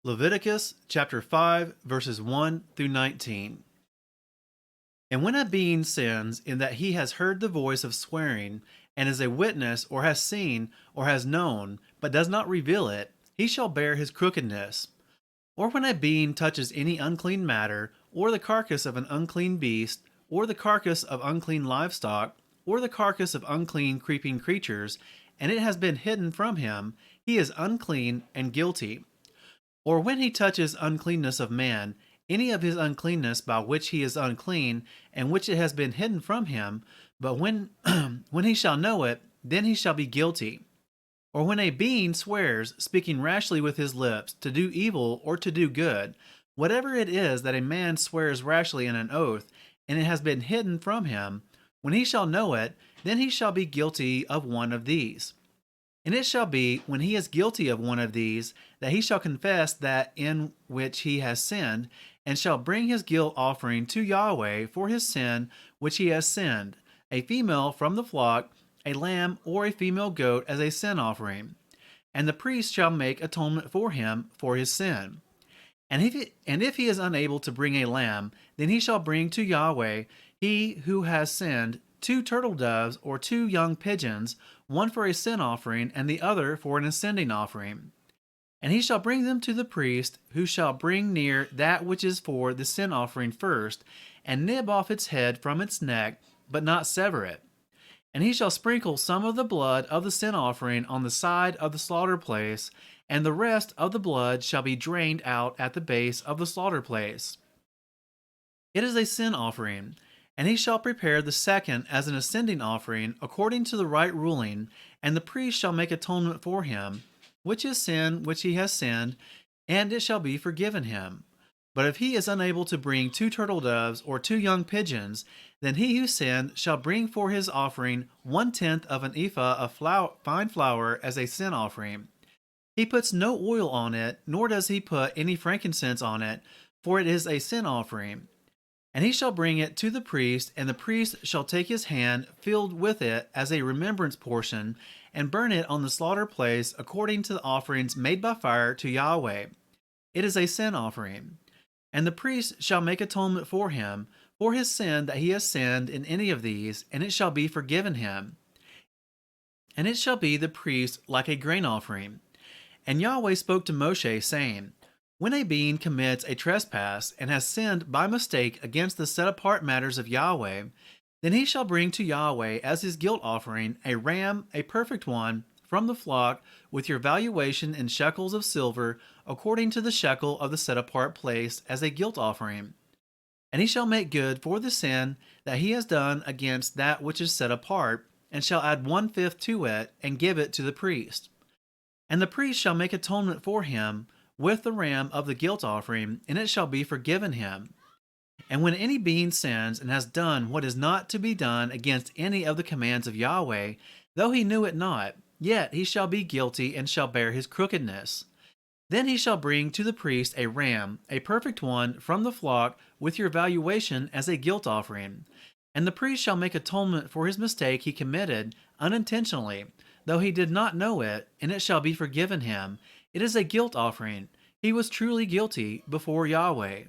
Leviticus chapter 5 verses 1 through 19. And when a being sins in that he has heard the voice of swearing, and is a witness, or has seen, or has known, but does not reveal it, he shall bear his crookedness. Or when a being touches any unclean matter, or the carcass of an unclean beast, or the carcass of unclean livestock, or the carcass of unclean creeping creatures, and it has been hidden from him, he is unclean and guilty. Or when he touches uncleanness of man, any of his uncleanness by which he is unclean, and which it has been hidden from him, but when when he shall know it, then he shall be guilty. Or when a being swears, speaking rashly with his lips, to do evil or to do good, whatever it is that a man swears rashly in an oath, and it has been hidden from him, when he shall know it, then he shall be guilty of one of these. And it shall be, when he is guilty of one of these, that he shall confess that in which he has sinned, and shall bring his guilt offering to Yahuweh for his sin which he has sinned, a female from the flock, a lamb or a female goat as a sin offering. And the priest shall make atonement for him for his sin. And if he is unable to bring a lamb, then he shall bring to Yahuweh, he who has sinned, 2 turtle doves or 2 young pigeons, one for a sin offering and the other for an ascending offering. And he shall bring them to the priest, who shall bring near that which is for the sin offering first, and nib off its head from its neck, but not sever it. And he shall sprinkle some of the blood of the sin offering on the side of the slaughter place, and the rest of the blood shall be drained out at the base of the slaughter place. It is a sin offering. And he shall prepare the second as an ascending offering according to the right ruling, and the priest shall make atonement for him, which is sin which he has sinned, and it shall be forgiven him. But if he is unable to bring 2 turtle doves or 2 young pigeons, then he who sinned shall bring for his offering 1/10 of an ephah of fine flour as a sin offering. He puts no oil on it, nor does he put any frankincense on it, for it is a sin offering. And he shall bring it to the priest, and the priest shall take his hand filled with it as a remembrance portion, and burn it on the slaughter place according to the offerings made by fire to Yahuweh. It is a sin offering. And the priest shall make atonement for him, for his sin that he has sinned in any of these, and it shall be forgiven him. And it shall be the priest like a grain offering. And Yahweh spoke to Moshe, saying, when a being commits a trespass and has sinned by mistake against the set-apart matters of Yahweh, then he shall bring to Yahweh as his guilt offering a ram, a perfect one, from the flock, with your valuation in shekels of silver, according to the shekel of the set-apart place, as a guilt offering. And he shall make good for the sin that he has done against that which is set apart, and shall add 1/5 to it, and give it to the priest. And the priest shall make atonement for him, with the ram of the guilt offering, and it shall be forgiven him. And when any being sins and has done what is not to be done against any of the commands of Yahweh, though he knew it not, yet he shall be guilty and shall bear his crookedness. Then he shall bring to the priest a ram, a perfect one, from the flock, with your valuation as a guilt offering. And the priest shall make atonement for his mistake he committed unintentionally, though he did not know it, and it shall be forgiven him. It is a guilt offering. He was truly guilty before Yahweh.